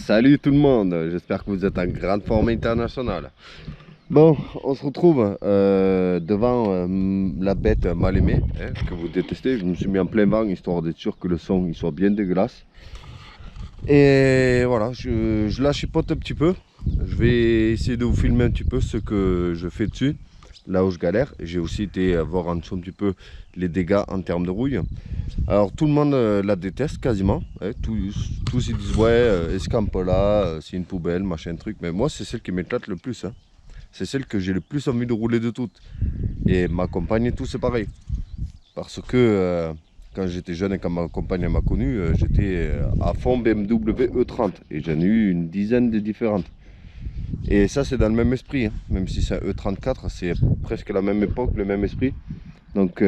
Salut tout le monde, j'espère que vous êtes en grande forme internationale. Bon, on se retrouve devant la bête mal aimée, hein, que vous détestez. Je me suis mis en plein vent histoire d'être sûr que le son il soit bien dégueulasse. Et voilà, je la chipote un petit peu. Je vais essayer de vous filmer un petit peu ce que je fais dessus, là où je galère. J'ai aussi été voir en dessous un petit peu les dégâts en termes de rouille. Alors tout le monde la déteste quasiment, hein. Tous ils disent ouais, escampe là, c'est une poubelle, machin truc. Mais moi c'est celle qui m'éclate le plus, hein. C'est celle que j'ai le plus envie de rouler de toutes. Et ma compagne et tout c'est pareil. Parce que quand j'étais jeune et quand ma compagne m'a connu, j'étais à fond BMW E30. Et j'en ai eu une dizaine de différentes. Et ça c'est dans le même esprit, hein. Même si c'est un E34, c'est presque la même époque, le même esprit. Donc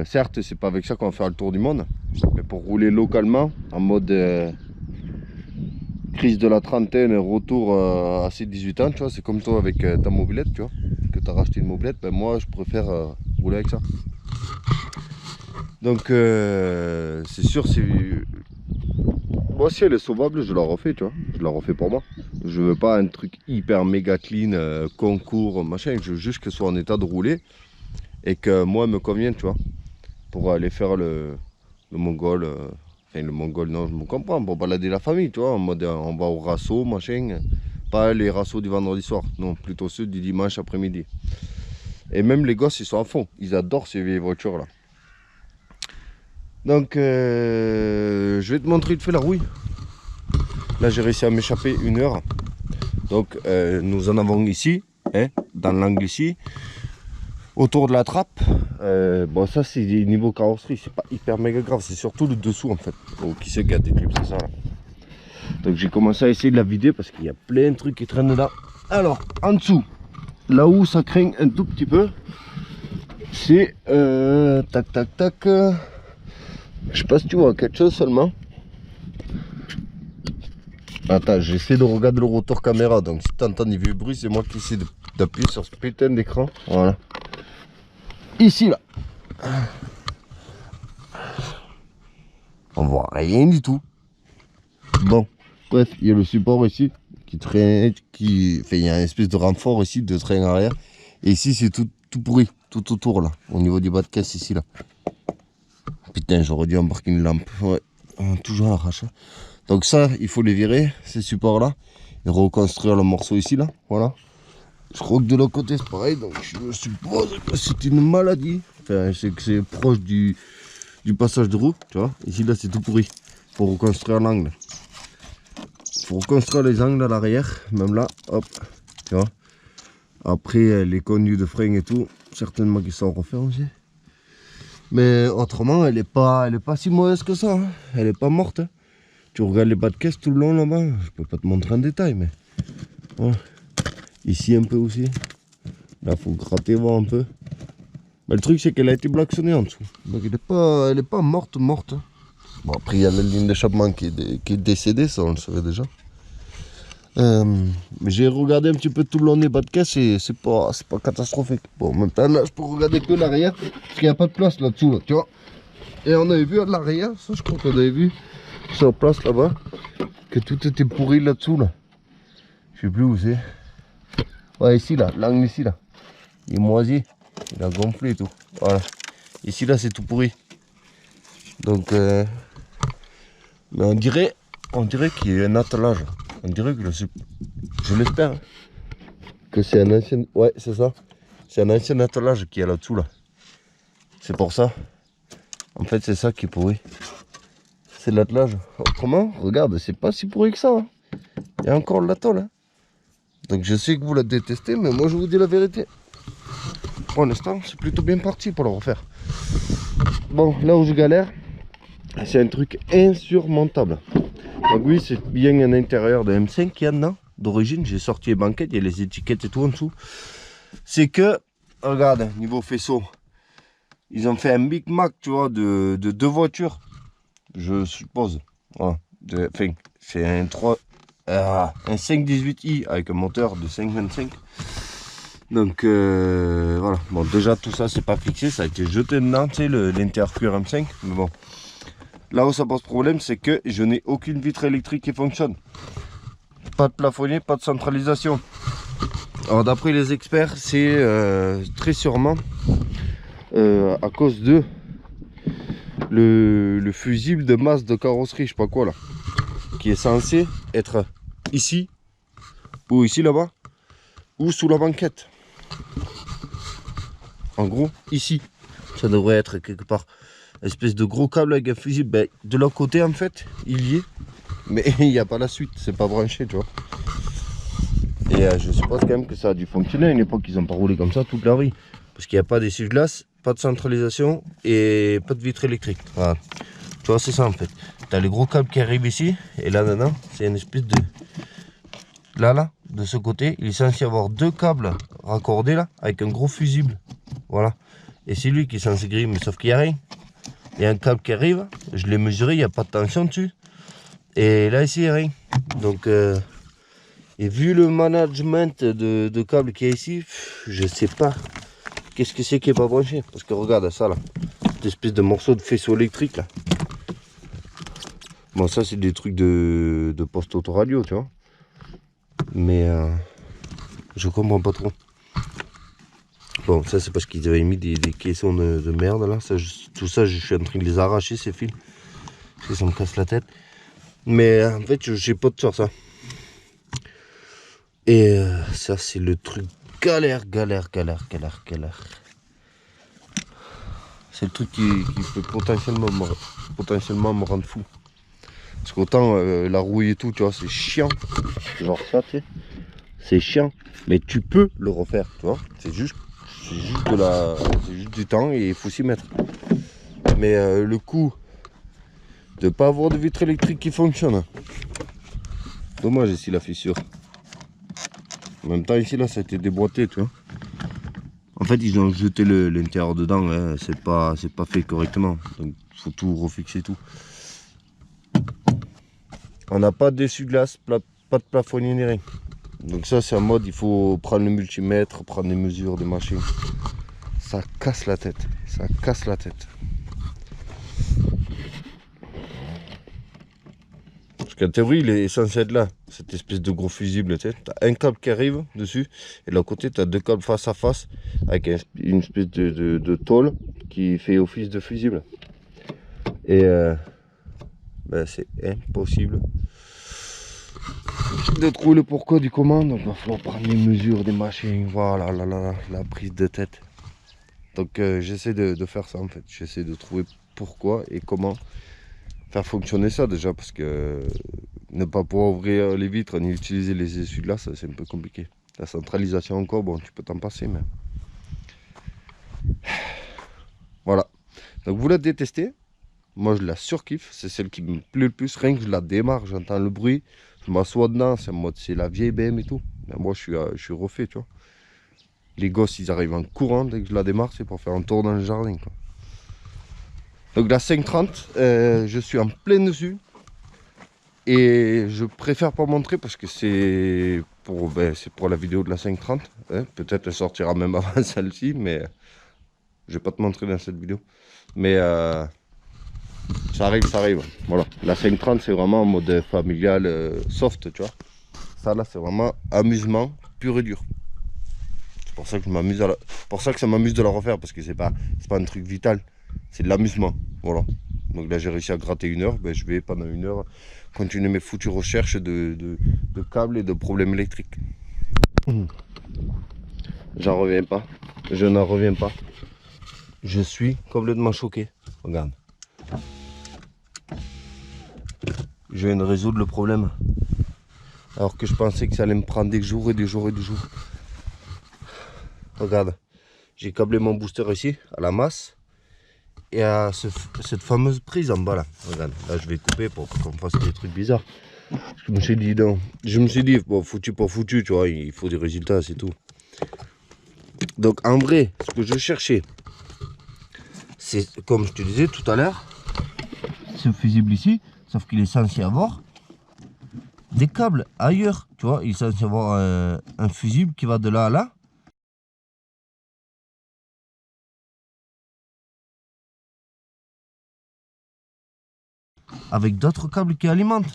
certes c'est pas avec ça qu'on va faire le tour du monde, mais pour rouler localement en mode crise de la trentaine, retour à ses 18 ans, tu vois, c'est comme toi avec ta mobilette, tu vois, que tu as racheté une mobilette, ben moi je préfère rouler avec ça. Donc c'est sûr, c'est moi si elle est sauvable je la refais, tu vois, je la refais pour moi. Je veux pas un truc hyper méga clean, concours, machin, je veux juste qu'elle soit en état de rouler. Et que moi me convienne, tu vois, pour aller faire le mongol, enfin le mongol non je me comprends, pour balader la famille, tu vois, en mode on va au rasso, machin, pas les rassos du vendredi soir, non, plutôt ceux du dimanche après-midi. Et même les gosses ils sont à fond, ils adorent ces vieilles voitures là. Donc je vais te montrer vite fait la rouille. Là j'ai réussi à m'échapper 1 heure. Donc nous en avons ici, hein, dans l'angle ici. Autour de la trappe, bon ça c'est niveau carrosserie, c'est pas hyper méga grave, c'est surtout le dessous en fait. Oh, qui c'est qui a des clips, c'est ça là. Donc j'ai commencé à essayer de la vider parce qu'il y a plein de trucs qui traînent là. Alors en dessous, là où ça craint un tout petit peu, c'est tac tac tac. Je sais pas si tu vois quelque chose seulement. Attends, j'essaie de regarder le rotor caméra, donc si tu entends des vieux bruits, c'est moi qui essaie d'appuyer sur ce putain d'écran. Voilà. Ici là, on voit rien du tout. Bon, bref, il y a le support ici qui traîne, enfin, il y a une espèce de renfort ici de train arrière. Et ici c'est tout pourri, tout autour là, au niveau du bas de caisse ici là. Putain, j'aurais dû embarquer une lampe. Ouais, toujours à l'arrache. Donc ça, il faut les virer, ces supports là, et reconstruire le morceau ici là, voilà. Je crois que de l'autre côté c'est pareil, donc je me suppose que c'est une maladie. Enfin, c'est que c'est proche du passage de roue, tu vois. Ici là c'est tout pourri. Pour reconstruire l'angle. Faut reconstruire les angles à l'arrière, même là, hop, tu vois. Après les conduits de frein et tout, certainement qu'ils sont refaits aussi. Mais autrement, elle est pas si mauvaise que ça, hein. Elle est pas morte, hein. Tu regardes les bas de caisse tout le long là-bas, je peux pas te montrer en détail, mais voilà. Ici un peu aussi. Là faut gratter, voir un peu. Mais le truc c'est qu'elle a été blacksonnée en dessous. Donc elle est pas morte. Bon après il y a la ligne d'échappement qui est décédée, ça on le savait déjà. Mais j'ai regardé un petit peu tout le long des bas de caisse et c'est pas catastrophique. Bon en même temps là je peux regarder que l'arrière parce qu'il n'y a pas de place là-dessous là, tu vois. Et on avait vu à l'arrière, ça je crois qu'on avait vu sur place là-bas, que tout était pourri là-dessous là. Je sais plus où c'est. Ouais ici là, l'angle ici là. Il est moisi, il a gonflé et tout. Voilà. Ici là c'est tout pourri. Donc mais on dirait qu'il y a un attelage. On dirait que je l'espère, hein, que c'est un ancien. Ouais c'est ça. C'est un ancien attelage qui est là-dessous là. C'est pour ça. En fait c'est ça qui est pourri. C'est l'attelage. Autrement, regarde, c'est pas si pourri que ça, hein. Il y a encore l'attelage, hein. Donc je sais que vous la détestez, mais moi je vous dis la vérité. Pour l'instant, c'est plutôt bien parti pour le refaire. Bon, là où je galère, c'est un truc insurmontable. Donc oui, c'est bien un intérieur de M5 qu'il y a dedans. D'origine, j'ai sorti les banquettes, il y a les étiquettes et tout en dessous. C'est que, regarde, niveau faisceau, ils ont fait un Big Mac, tu vois, de 2 voitures, je suppose. Voilà. Enfin, c'est un 518i avec un moteur de 525. Donc voilà, bon déjà tout ça c'est pas fixé, ça a été jeté dedans, tu sais, l'intercure M5, mais bon. Là où ça pose problème, c'est que je n'ai aucune vitre électrique qui fonctionne. Pas de plafonnier, pas de centralisation. Alors d'après les experts, c'est très sûrement à cause de le fusible de masse de carrosserie, je sais pas quoi là, qui est censé être ici, ou ici là-bas, ou sous la banquette. En gros, ici, ça devrait être quelque part. Espèce de gros câble avec un fusible. Ben, de l'autre côté, en fait, il y est, mais il n'y a pas la suite, c'est pas branché, tu vois. Et je suppose quand même que ça a dû fonctionner. À une époque, ils n'ont pas roulé comme ça toute leur vie. Parce qu'il n'y a pas d'essuie-glace, pas de centralisation et pas de vitre électrique. Voilà. Tu vois, c'est ça en fait. Tu as les gros câbles qui arrivent ici, et là dedans, c'est une espèce de. Là, de ce côté, il est censé y avoir deux câbles raccordés là, avec un gros fusible. Voilà. Et c'est lui qui est censé griller, mais sauf qu'il n'y a rien. Il y a un câble qui arrive, je l'ai mesuré, il n'y a pas de tension dessus. Et là, ici, il n'y a rien. Donc, et vu le management de câbles qu'il y a ici, je sais pas qu'est-ce que c'est qui n'est pas branché. Parce que regarde ça là, cette espèce de morceau de faisceau électrique là. Bon, ça, c'est des trucs de poste autoradio, tu vois. Mais je comprends pas trop. Bon, ça c'est parce qu'ils avaient mis des caissons de merde là. Ça, tout ça, je suis en train de les arracher ces fils. Parce que ça me casse la tête. Mais en fait, je sais pas de faire ça. Et ça, c'est le truc galère. C'est le truc qui peut potentiellement me rendre fou. Parce qu'autant la rouille et tout, tu vois, c'est chiant. Genre ça, tu sais. C'est chiant. Mais tu peux le refaire, tu vois. C'est juste du temps et il faut s'y mettre. Mais le coup de pas avoir de vitre électrique qui fonctionne, dommage ici la fissure. En même temps ici là ça a été déboîté, tu vois. En fait ils ont jeté l'intérieur dedans, hein. C'est pas fait correctement. Donc faut tout refixer tout. On n'a pas d'essuie-glace, pas de plafonnier ni rien. Donc ça c'est en mode il faut prendre le multimètre, prendre les mesures des machines. Ça casse la tête. Ça casse la tête. Parce qu'en théorie, il est censé être là, cette espèce de gros fusible. Tu as un câble qui arrive dessus, et de l'autre côté, tu as deux câbles face à face, avec une espèce de tôle qui fait office de fusible. Et ben, c'est impossible de trouver le pourquoi du comment. Donc, il va falloir prendre les mesures des machines. Voilà, la prise de tête. Donc, j'essaie de faire ça en fait. J'essaie de trouver pourquoi et comment faire fonctionner ça déjà, parce que ne pas pouvoir ouvrir les vitres ni utiliser les essuie-glaces, c'est un peu compliqué. La centralisation encore, bon, tu peux t'en passer, mais voilà. Donc vous la détestez, moi je la surkiffe, c'est celle qui me plaît le plus. Rien que je la démarre, j'entends le bruit, je m'assois dedans, c'est en mode c'est la vieille BM et tout. Mais moi je suis refait, tu vois. Les gosses ils arrivent en courant dès que je la démarre, c'est pour faire un tour dans le jardin, quoi. Donc la 530, je suis en plein dessus. Et je préfère pas montrer parce que c'est pour la vidéo de la 530. Hein. Peut-être elle sortira même avant celle-ci, mais je vais pas te montrer dans cette vidéo. Mais ça arrive. Voilà. La 530 c'est vraiment en mode familial soft, tu vois. Ça là c'est vraiment amusement pur et dur. C'est pour ça que je m'amuse pour ça que ça m'amuse de la refaire, parce que c'est pas un truc vital, c'est de l'amusement. Voilà. Donc là j'ai réussi à gratter 1 heure, ben, je vais pendant 1 heure continuer mes foutues recherches de câbles et de problèmes électriques. J'en reviens pas, je n'en reviens pas. Je suis complètement choqué. Regarde. Je viens de résoudre le problème. Alors que je pensais que ça allait me prendre des jours et des jours et des jours. Regarde. J'ai câblé mon booster ici, à la masse. Et à cette fameuse prise en bas là. Regarde, là je vais couper pour qu'on fasse des trucs bizarres. Je me suis dit non. Je me suis dit, bon, foutu pour foutu, tu vois, il faut des résultats, c'est tout. Donc en vrai, ce que je cherchais, c'est comme je te disais tout à l'heure, ce fusible ici, sauf qu'il est censé avoir des câbles ailleurs, tu vois, il est censé avoir un fusible qui va de là à là. Avec d'autres câbles qui alimentent.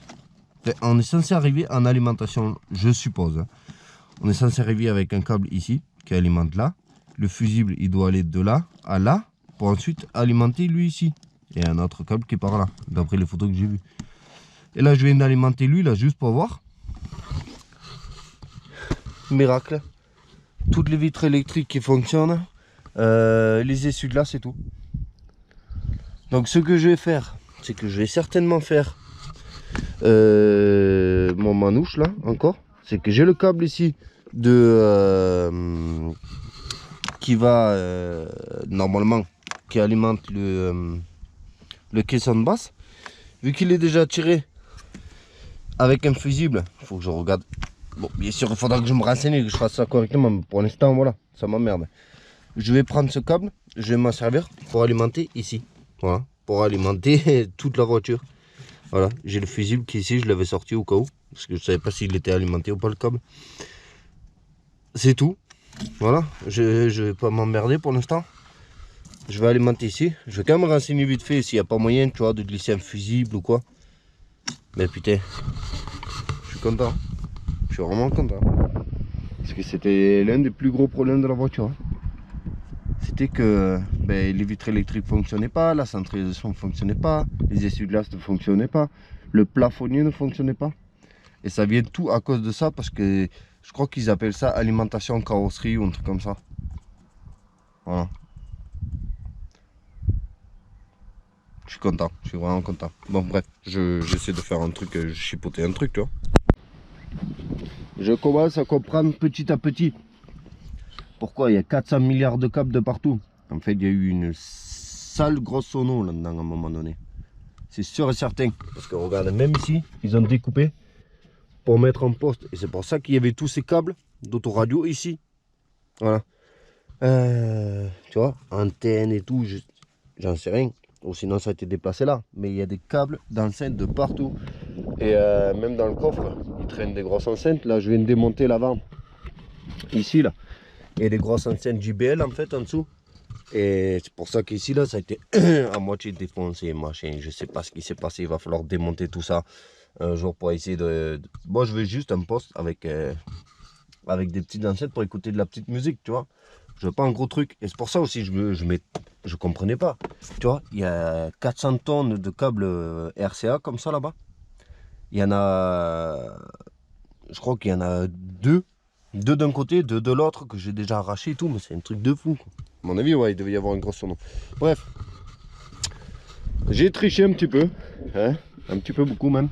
On est censé arriver en alimentation, je suppose. Hein. On est censé arriver avec un câble ici, qui alimente là. Le fusible, il doit aller de là à là, pour ensuite alimenter lui ici. Et un autre câble qui est par là, d'après les photos que j'ai vues. Et là, je viens d'alimenter lui, là, juste pour voir. Miracle. Toutes les vitres électriques qui fonctionnent. Les essuie-glaces et tout. Donc, ce que je vais faire, c'est que je vais certainement faire mon manouche, là, encore. C'est que j'ai le câble ici de... qui va, normalement, qui alimente le caisson de basse. Vu qu'il est déjà tiré avec un fusible, il faut que je regarde. Bon, bien sûr, il faudra que je me renseigne et que je fasse ça correctement. Mais pour l'instant, voilà, ça m'emmerde. Je vais prendre ce câble, je vais m'en servir pour alimenter ici. Voilà, pour alimenter toute la voiture. Voilà, j'ai le fusible qui est ici, je l'avais sorti au cas où. Parce que je ne savais pas s'il était alimenté ou pas le câble. C'est tout. Voilà, je ne vais pas m'emmerder pour l'instant. Je vais alimenter ici. Je vais quand même renseigner vite fait s'il n'y a pas moyen, tu vois, de glisser un fusible ou quoi. Mais putain, je suis content. Je suis vraiment content. Parce que c'était l'un des plus gros problèmes de la voiture. C'était que les vitres électriques ne fonctionnaient pas, la centralisation ne fonctionnait pas, les essuie-glaces ne fonctionnaient pas, le plafonnier ne fonctionnait pas. Et ça vient tout à cause de ça, parce que je crois qu'ils appellent ça alimentation carrosserie ou un truc comme ça. Voilà. Je suis content, je suis vraiment content. Bon bref, j'essaie de faire un truc, je chipotais un truc, tu vois. Je commence à comprendre petit à petit pourquoi il y a 400 milliards de câbles de partout. En fait, il y a eu une sale grosse sono là-dedans à un moment donné. C'est sûr et certain. Parce que regarde, même ici, ils ont découpé pour mettre en poste. Et c'est pour ça qu'il y avait tous ces câbles d'autoradio ici. Voilà. Tu vois, antennes et tout, j'en sais rien. Ou sinon ça a été déplacé là. Mais il y a des câbles d'enceintes de partout. Et même dans le coffre, ils traînent des grosses enceintes. Là, je viens de démonter l'avant. Ici, là. Il y a des grosses enceintes JBL en fait en dessous. Et c'est pour ça qu'ici, là, ça a été à moitié défoncé, machin. Je sais pas ce qui s'est passé. Il va falloir démonter tout ça un jour pour essayer de... Moi, je veux juste un poste avec des petites enceintes pour écouter de la petite musique, tu vois. Je veux pas un gros truc. Et c'est pour ça aussi je comprenais pas. Tu vois, il y a 400 tonnes de câbles RCA comme ça là-bas. Il y en a... Je crois qu'il y en a deux. Deux d'un côté, deux de l'autre, que j'ai déjà arraché et tout. Mais c'est un truc de fou, quoi. À mon avis, ouais, il devait y avoir une grosse sono. Bref. J'ai triché un petit peu. Hein, un petit peu beaucoup même.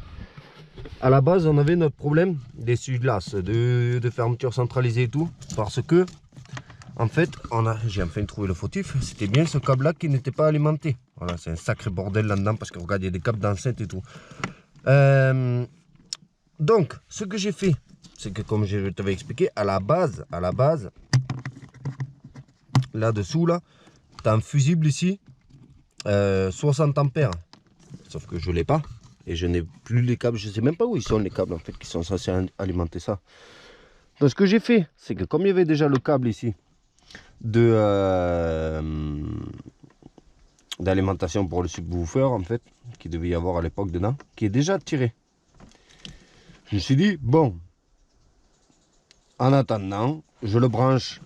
À la base, on avait notre problème d'essuie-glace, de fermeture centralisée et tout. Parce que... En fait, j'ai enfin trouvé le fautif, c'était bien ce câble là qui n'était pas alimenté. Voilà, c'est un sacré bordel là-dedans parce que regarde, il y a des câbles d'enceinte et tout. Donc, ce que j'ai fait, c'est que comme je t'avais expliqué, à la base, là-dessous, là, tu as un fusible ici, 60 ampères. Sauf que je ne l'ai pas et je n'ai plus les câbles, je ne sais même pas où ils sont les câbles en fait qui sont censés alimenter ça. Donc, ce que j'ai fait, c'est que comme il y avait déjà le câble ici, d'alimentation pour le subwoofer en fait qui devait y avoir à l'époque dedans, qui est déjà tiré. Je me suis dit bon, en attendant je le branche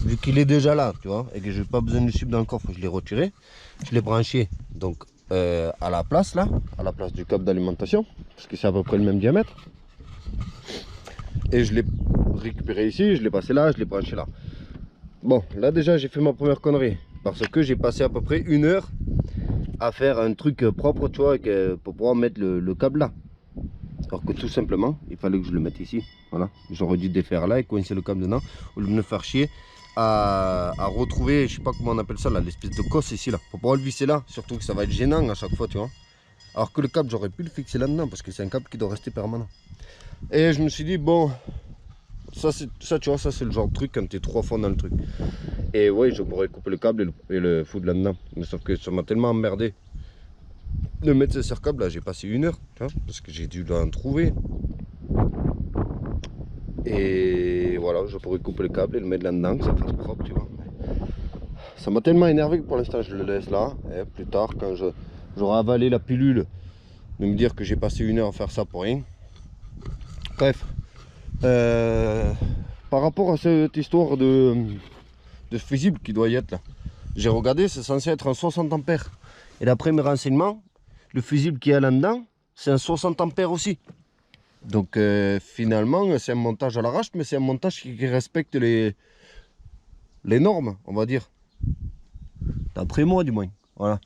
vu qu'il est déjà là, tu vois, et que j'ai pas besoin du sub dans le coffre. Je l'ai retiré, je l'ai branché donc à la place là, à la place du câble d'alimentation, parce que c'est à peu près le même diamètre, et je l'ai récupéré ici, je l'ai passé là, je l'ai branché là. Bon, là déjà j'ai fait ma première connerie, parce que j'ai passé à peu près 1 heure à faire un truc propre, tu vois, pour pouvoir mettre le câble là. Alors que tout simplement, il fallait que je le mette ici, voilà. J'aurais dû défaire là et coincer le câble dedans, au lieu de me faire chier à retrouver, je sais pas comment on appelle ça là, l'espèce de cosse ici là, pour pouvoir le visser là, surtout que ça va être gênant à chaque fois, tu vois. Alors que le câble, j'aurais pu le fixer là-dedans, parce que c'est un câble qui doit rester permanent. Et je me suis dit, bon... Ça, tu vois, ça c'est le genre de truc quand tu es 3 fois dans le truc. Et ouais, je pourrais couper le câble et le foutre là-dedans. Mais sauf que ça m'a tellement emmerdé de mettre ce serre-câble là. J'ai passé 1 heure, tu vois, parce que j'ai dû l'en trouver. Et voilà, je pourrais couper le câble et le mettre là-dedans, que ça fasse propre, tu vois. Ça m'a tellement énervé que pour l'instant je le laisse là. Et plus tard, quand j'aurai avalé la pilule de me dire que j'ai passé 1 heure à faire ça pour rien. Bref, par rapport à cette histoire de fusible qui doit y être là, j'ai regardé, c'est censé être un 60 ampères. Et d'après mes renseignements, le fusible qui est là-dedans, c'est un 60 ampères aussi. Donc finalement, c'est un montage à l'arrache, mais c'est un montage qui respecte les normes, on va dire. D'après moi, du moins. Voilà.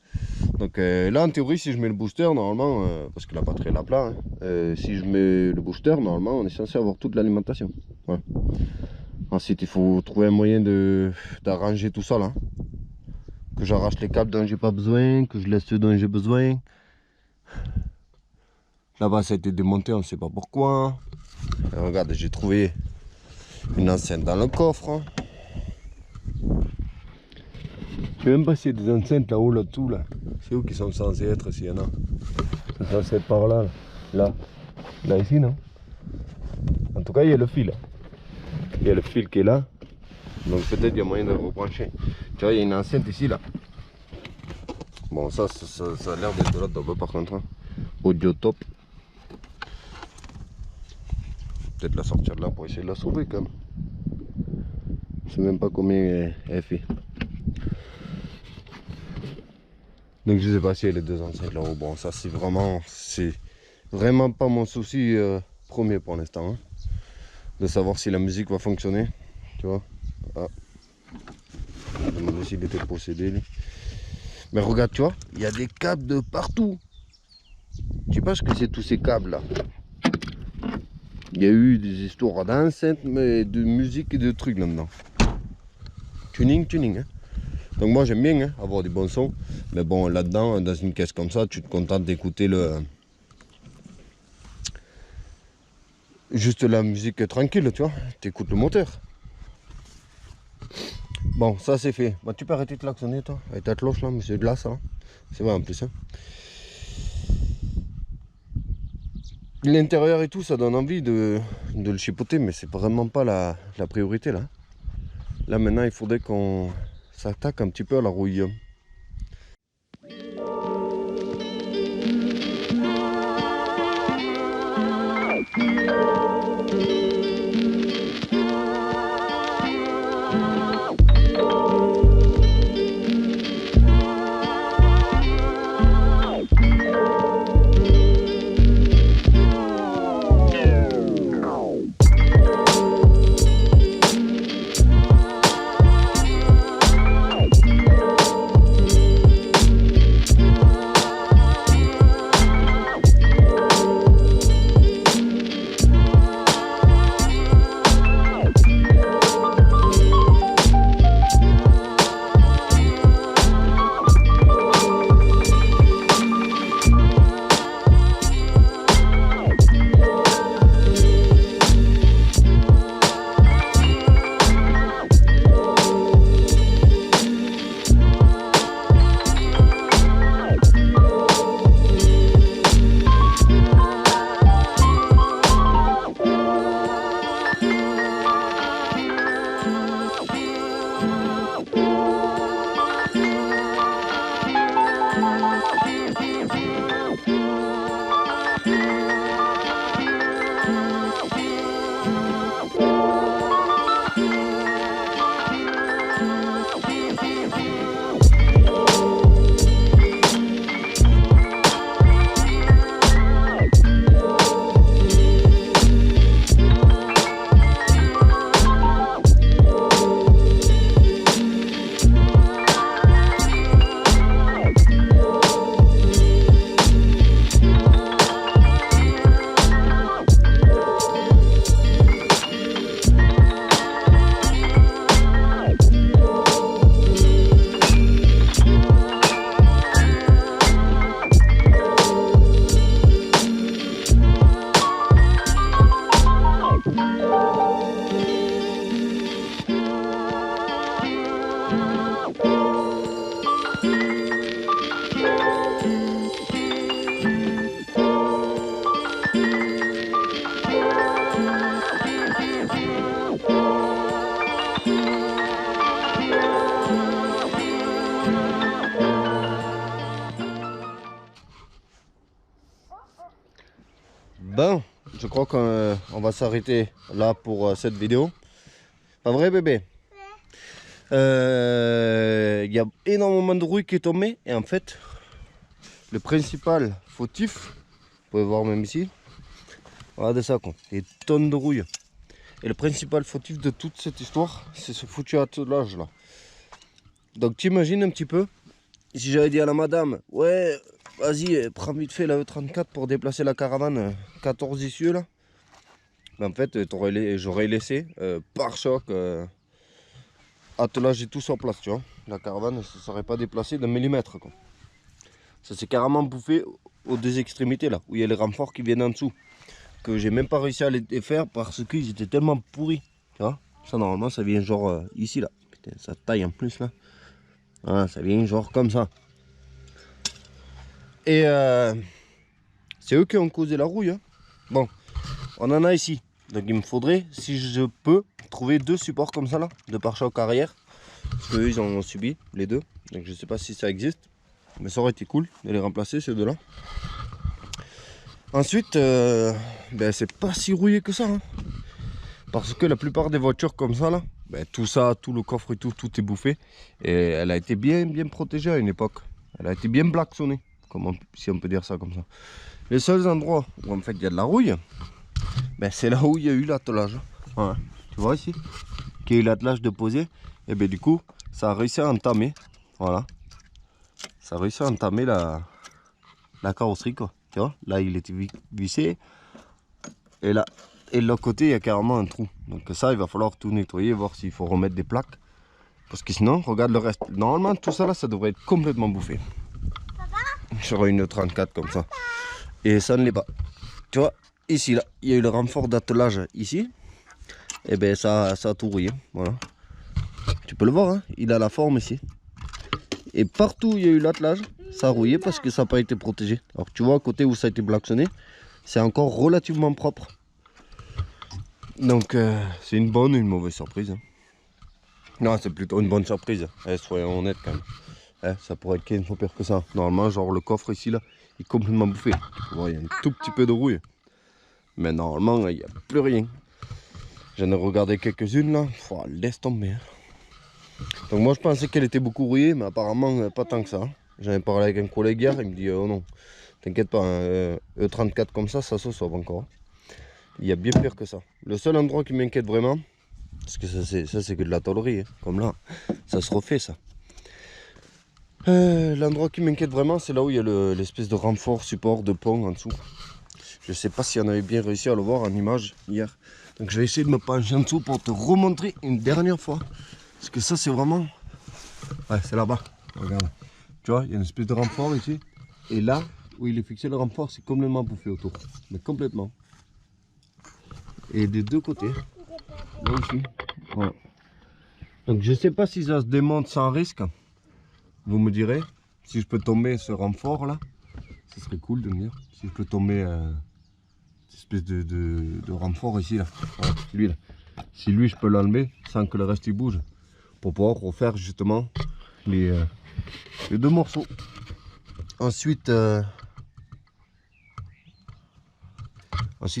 Donc là, en théorie, si je mets le booster, normalement, parce que la batterie est là plat, hein, si je mets le booster, normalement, on est censé avoir toute l'alimentation. Voilà. Ensuite, il faut trouver un moyen d'arranger tout ça là. Que j'arrache les câbles dont j'ai pas besoin, que je laisse ceux dont j'ai besoin. Là-bas, ça a été démonté, on ne sait pas pourquoi. Et regarde, j'ai trouvé une enceinte dans le coffre. Je sais même pas s'il y a des enceintes là-haut, là-dessous, là. C'est où qui sont censés être, s'il y en a. Ils sont censés être par là, là, ici, non? En tout cas, il y a le fil. Il y a le fil qui est là. Donc peut-être il y a moyen de le rebrancher. Tu vois, il y a une enceinte ici, là. Bon, ça a l'air d'être là d'abord, par contre. Hein. Audio top. Peut-être la sortir de là pour essayer de la sauver, quand même. Je sais même pas combien elle fait. Donc je sais pas s'il y a les 2 enceintes là-haut. Bon, ça c'est vraiment pas mon souci premier pour l'instant. Hein, de savoir si la musique va fonctionner. Tu vois. Ah. Je me demandais s'il était possédé lui. Mais regarde, tu vois, il y a des câbles de partout. Je sais pas ce que c'est tous ces câbles là. Il y a eu des histoires d'enceintes, mais de musique et de trucs là-dedans. Tuning, hein. Donc moi j'aime bien hein, avoir des bons sons, mais bon là-dedans, dans une caisse comme ça, tu te contentes d'écouter juste la musique tranquille, tu vois, tu écoutes le moteur. Bon, ça c'est fait. Bah, tu peux arrêter de klaxonner toi, avec ta cloche là, monsieur de là ça. C'est vrai en plus. Hein. L'intérieur et tout, ça donne envie de le chipoter, mais c'est vraiment pas la priorité là. Là maintenant il faudrait qu'on s'attaque un petit peu à la rouille. Ben, je crois qu'on va s'arrêter là pour cette vidéo. Pas vrai, bébé? Il y a énormément de rouille qui est tombée. Et en fait, le principal fautif, vous pouvez voir même ici, regardez ça, quoi, des tonnes de rouille. Et le principal fautif de toute cette histoire, c'est ce foutu attelage là. Donc t'imagines un petit peu, si j'avais dit à la madame, ouais, vas-y, prends vite fait la E34 pour déplacer la caravane 14 issues là. Mais en fait, j'aurais laissé pare-choc, attelage et tout sur place, tu vois. La caravane ne se serait pas déplacée d'un millimètre, quoi. Ça s'est carrément bouffé aux deux extrémités là, où il y a les renforts qui viennent en dessous. Que j'ai même pas réussi à les faire parce qu'ils étaient tellement pourris, tu vois. Ça normalement ça vient genre ici là. Putain, ça taille en plus là. Voilà, ça vient genre comme ça. Et c'est eux qui ont causé la rouille, hein. Bon, on en a ici. Donc il me faudrait, si je peux, trouver 2 supports comme ça là, de pare-choc arrière. Parce qu'eux ils en ont subi, les deux. Donc je sais pas si ça existe. Mais ça aurait été cool de les remplacer ces deux là. Ensuite, ben, c'est pas si rouillé que ça, hein. Parce que la plupart des voitures comme ça là, ben, tout ça, tout le coffre et tout est bouffé. Et elle a été bien protégée à une époque. Elle a été bien blacksonnée, si on peut dire ça comme ça. Les seuls endroits où en fait il y a de la rouille, ben, c'est là où il y a eu l'attelage. Ouais. Tu vois ici, qu'il y a eu l'attelage de poser. Et ben du coup, ça a réussi à entamer. Voilà. Ça a réussi à entamer la carrosserie, quoi. Tu vois, là il était vissé. Et là, et de l'autre côté, il y a carrément un trou. Donc ça, il va falloir tout nettoyer, voir s'il faut remettre des plaques. Parce que sinon, regarde le reste. Normalement, tout ça là, ça devrait être complètement bouffé. Sur une 34 comme ça. Et ça ne l'est pas. Tu vois, ici, là, il y a eu le renfort d'attelage ici. Et ben ça a tout rouillé. Voilà. Tu peux le voir, hein, il a la forme ici. Et partout où il y a eu l'attelage, ça a rouillé parce que ça n'a pas été protégé. Alors tu vois, à côté où ça a été blacksonné, c'est encore relativement propre. Donc c'est une bonne ou une mauvaise surprise, hein. Non, c'est plutôt une bonne surprise. Soyons honnêtes quand même. Ça pourrait être qu'une fois pire que ça. Normalement, genre le coffre ici, là, il est complètement bouffé. Tu vois, il y a un tout petit peu de rouille. Mais normalement, il n'y a plus rien. J'en ai regardé quelques-unes là. Laisse tomber, hein. Donc moi, je pensais qu'elle était beaucoup rouillée, mais apparemment, pas tant que ça. J'en ai parlé avec un collègue hier, il me dit, oh non, t'inquiète pas, hein, E34 comme ça se sauve encore. Il y a bien pire que ça. Le seul endroit qui m'inquiète vraiment, parce que ça c'est que de la tôlerie, hein, comme là, ça se refait ça. L'endroit qui m'inquiète vraiment, c'est là où il y a l'espèce de renfort support de pont en dessous. Je sais pas si on avait bien réussi à le voir en image hier. Donc je vais essayer de me pencher en dessous pour te remontrer une dernière fois. Parce que ça c'est vraiment... Ouais, c'est là-bas, regarde. Tu vois, il y a une espèce de renfort ici. Et là, où il est fixé le renfort, c'est complètement bouffé autour. Mais complètement. Et des deux côtés. Là aussi. Voilà. Donc je sais pas si ça se démonte sans risque. Vous me direz. Si je peux tomber ce renfort là, ce serait cool de me dire. Si je peux tomber cette espèce de renfort ici là. Voilà, lui là. Si lui je peux l'enlever sans que le reste il bouge. Pour pouvoir refaire justement les 2 morceaux. Ensuite,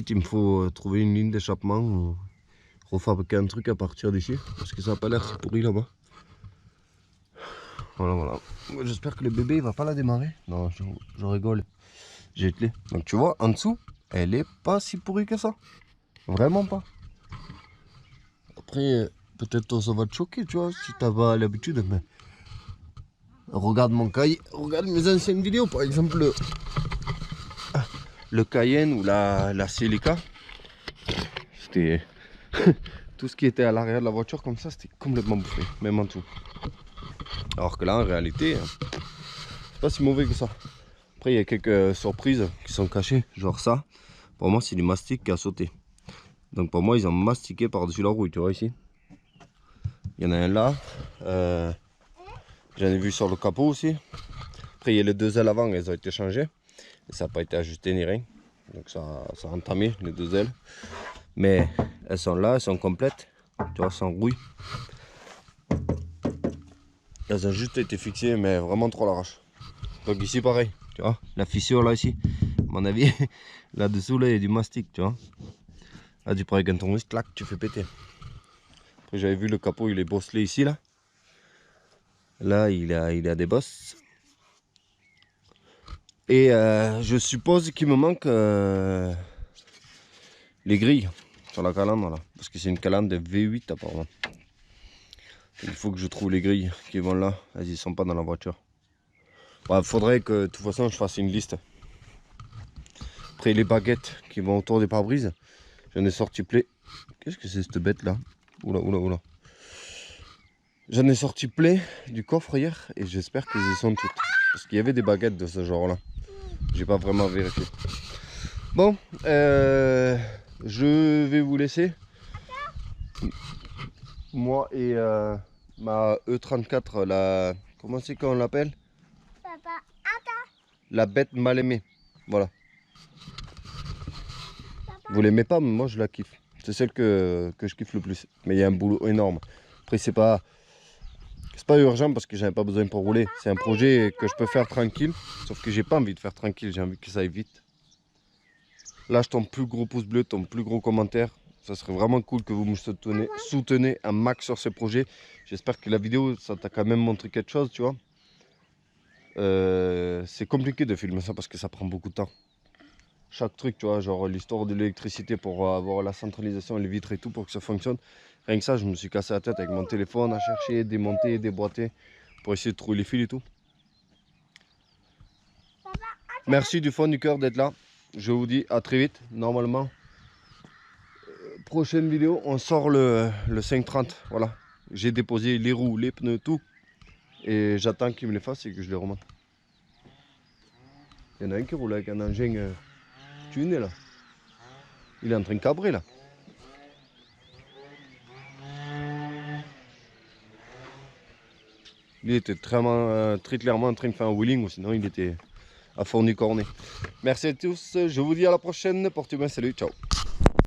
il me faut trouver une ligne d'échappement ou refabriquer un truc à partir d'ici. Parce que ça n'a pas l'air si pourri là-bas. Voilà. J'espère que le bébé il va pas la démarrer. Non, je rigole. J'ai clé. Donc tu vois, en dessous, elle est pas si pourrie que ça. Vraiment pas. Après, peut-être ça va te choquer, tu vois, si t'as pas l'habitude. Mais... regarde mon cahier, regarde mes anciennes vidéos, par exemple le Cayenne ou la Celica. C'était tout ce qui était à l'arrière de la voiture comme ça, c'était complètement bouffé, même en dessous. Alors que là, en réalité, c'est pas si mauvais que ça. Après, il y a quelques surprises qui sont cachées, genre ça. Pour moi, c'est du mastic qui a sauté. Donc pour moi, ils ont mastiqué par-dessus la rouille, tu vois ici. Il y en a un là. J'en ai vu sur le capot aussi. Après, il y a les 2 ailes avant, elles ont été changées. Et ça n'a pas été ajusté ni rien. Donc ça a entamé les 2 ailes. Mais elles sont là, elles sont complètes. Tu vois, sans rouille. Elles ont juste été fixées, mais vraiment trop à l'arrache. Donc ici, pareil. Tu vois, la fissure là, ici. mon avis. Là-dessous, là, il y a du mastic, tu vois. Là, tu prends avec un tournevis, clac, tu fais péter. Après, j'avais vu le capot, il est bosselé ici, là. Là, il a des bosses. Et je suppose qu'il me manque les grilles sur la calandre, là. Parce que c'est une calandre de V8, apparemment. Il faut que je trouve les grilles qui vont là. Elles ne sont pas dans la voiture. Ouais, faudrait que, de toute façon, je fasse une liste. Après, les baguettes qui vont autour des pare-brises, j'en ai sorti plein. Qu'est-ce que c'est cette bête là? Oula, oula, oula. J'en ai sorti plein du coffre hier et j'espère qu'elles y sont toutes. Parce qu'il y avait des baguettes de ce genre là. J'ai pas vraiment vérifié. Bon, je vais vous laisser. Moi et ma E34, la... Comment c'est qu'on l'appelle? Papa, La bête mal aimée. Voilà. Vous l'aimez pas, mais moi je la kiffe. C'est celle que je kiffe le plus. Mais il y a un boulot énorme. Après c'est pas urgent parce que j'avais pas besoin pour rouler. C'est un projet que je peux faire tranquille. Sauf que j'ai pas envie de faire tranquille, j'ai envie que ça aille vite. Lâche ton plus gros pouce bleu, ton plus gros commentaire. Ça serait vraiment cool que vous me soutenez un max sur ce projet. J'espère que la vidéo, ça t'a quand même montré quelque chose, tu vois. C'est compliqué de filmer ça parce que ça prend beaucoup de temps. Chaque truc, tu vois, genre l'histoire de l'électricité pour avoir la centralisation, les vitres et tout pour que ça fonctionne. Rien que ça, je me suis cassé la tête avec mon téléphone à chercher, démonter, déboîter pour essayer de trouver les fils et tout. Merci du fond du cœur d'être là. Je vous dis à très vite. Normalement, prochaine vidéo, on sort le 530. Voilà. J'ai déposé les roues, les pneus, tout. Et j'attends qu'il me les fasse et que je les remonte. Il y en a un qui roule avec un engin tuné là. Il est en train de cabrer là. Il était très clairement en train de faire un wheeling ou sinon il était à fond du cornet. Merci à tous, je vous dis à la prochaine. Portez bien, salut, ciao.